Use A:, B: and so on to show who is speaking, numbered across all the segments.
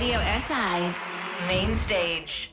A: Radio SI Main Stage.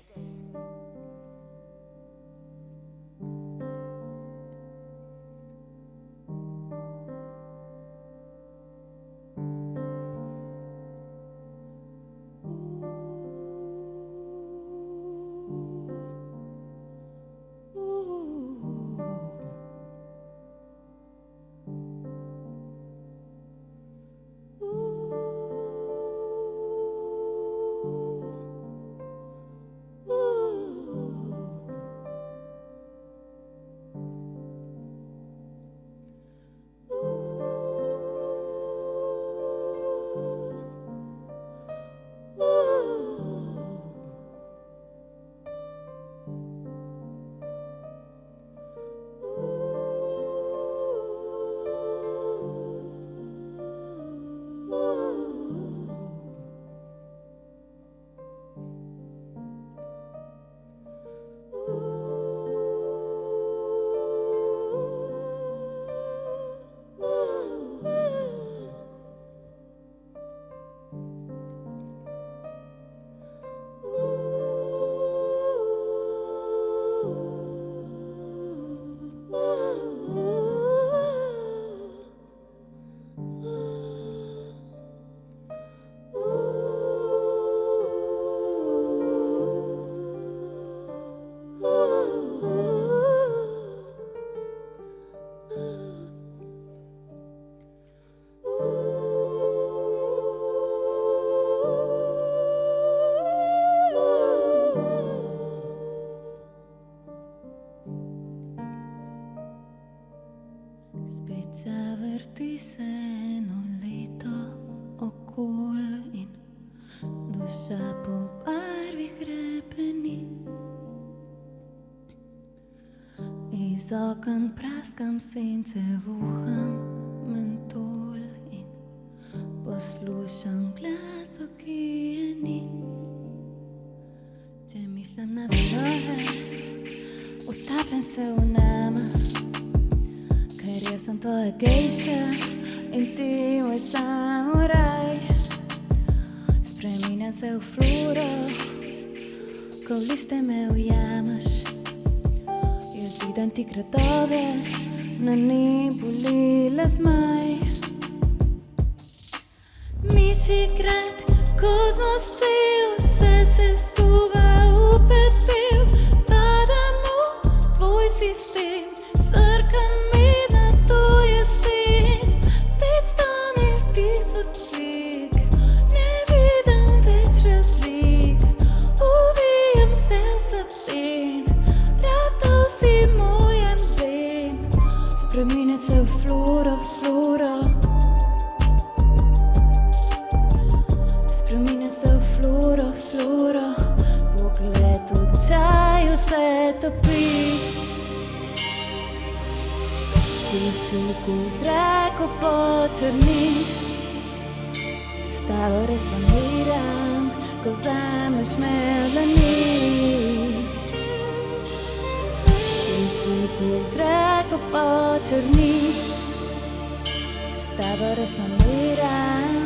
B: Okon praskam sence, vuham mentol in poslušam glasbo, ki je ni. Če mislim na vinohe, utapljam se v nama, ker jaz sem tvoja gejša in ti moj samuraj. Spreminjam se v Floro, ko v liste me ujamaš. Vidim ti gradove, na nebu lila zmaj. Miči grad, kozmos cel, vse se suva v pepel. Padam v tvoj sistem, srkam mi na to jesen. 500 mil tisoč slik, ne vidim več razlik. Uvijam se v saten, ratov si mojem bem. Spremine se v Flora, Flora. Spremine se v Flora, Flora. Pogled v čaj vse topi. Kisik v zraku počrni. Stavo resoniram, ko vzameš me v dlani. Kisik v zraku počrni. Stavo resoniram.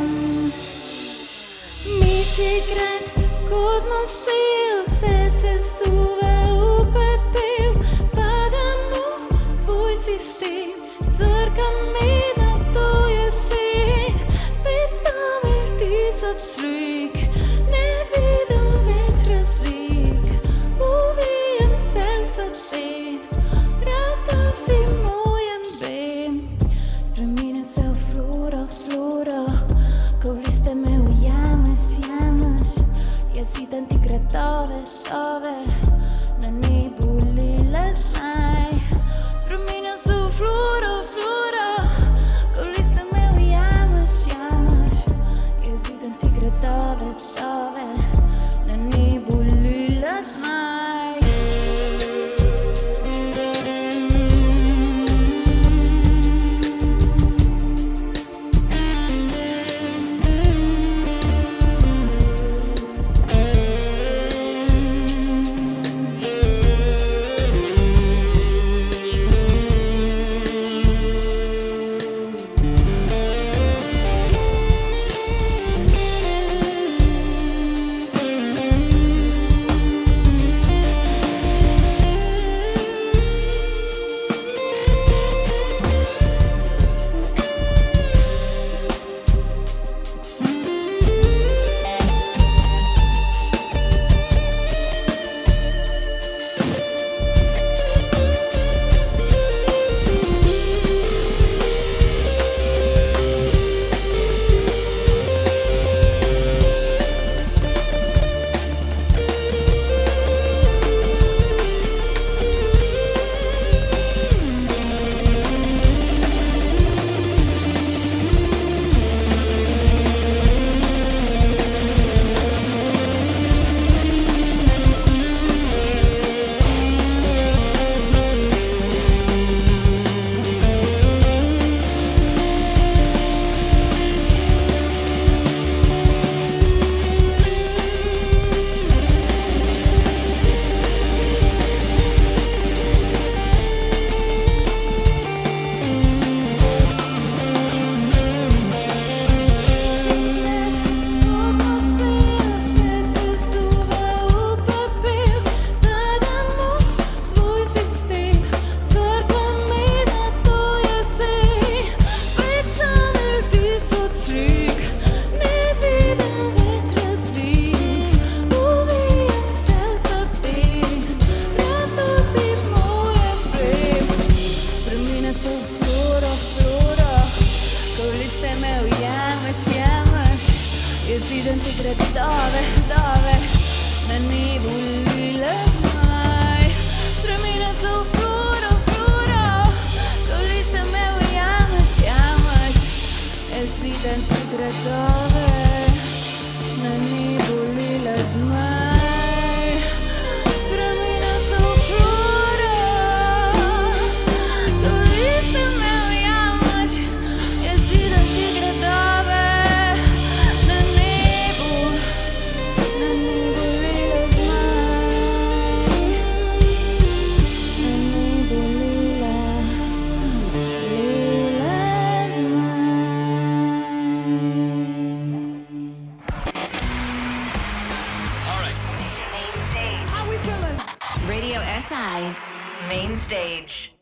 B: Miši grad, kozmos cel, vse se suva v pepel. Padam v tvoj sistem, srkam mi na to jesen. 500 mil tisoč slik, ne vidim več razlik. Uvijam se v saten, rata si mojem bem. Spremine se v Flora, Flora. Ko v liste me ujamaš, jamaš. Jaz vidim ti gradove, liste me ujameš, jezidem ti gradove, na nebu lile zmaj. Stremina so v Flora, ko liste me ujameš, jezidem ti gradove, na nebu lile zmaj. Stremina so v Flora, ko liste me ujameš, jezidem ti gradove, na nebu lile zmaj. Na nebu lile
A: Main stage. Radio SI. Main stage.